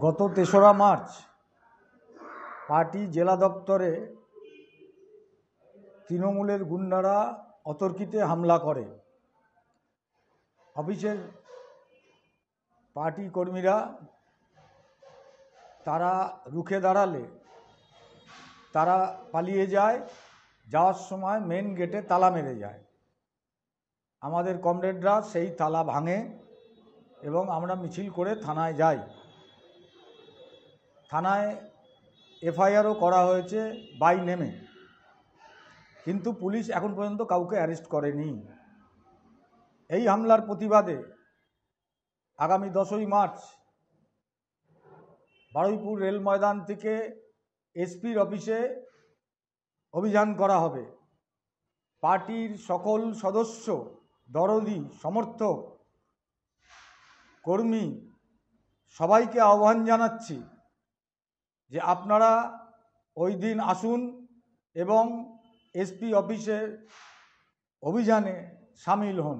গত ৩রা March party জেলা দপ্তরে তৃণমূলের গুন্ডারা অতর্কিতে হামলা করে। অফিসের পার্টি কর্মীরা তারা রুখে দাঁড়ালে তারা পালিয়ে যায়। যাওয়ার সময় মেন গেটে তালা মেরে যায়। আমাদের কমরেডরা সেই তালা ভাঙে এবং আমরা মিছিল করে থানায় যাই। থানায় এফআইআরও করা হয়েছে বাই নেমে, কিন্তু পুলিশ এখন পর্যন্ত কাউকে অ্যারেস্ট করেনি। এই হামলার প্রতিবাদে আগামী 10ই মার্চ বারুইপুর রেল ময়দান থেকে এসপির অফিসে অভিযান করা হবে। পার্টির সকল সদস্য, দরদি, সমর্থক, কর্মী সবাইকে আহ্বান জানাচ্ছি যে আপনারা ওই দিন আসুন এবং এসপি অফিসের অভিযানে সামিল হন।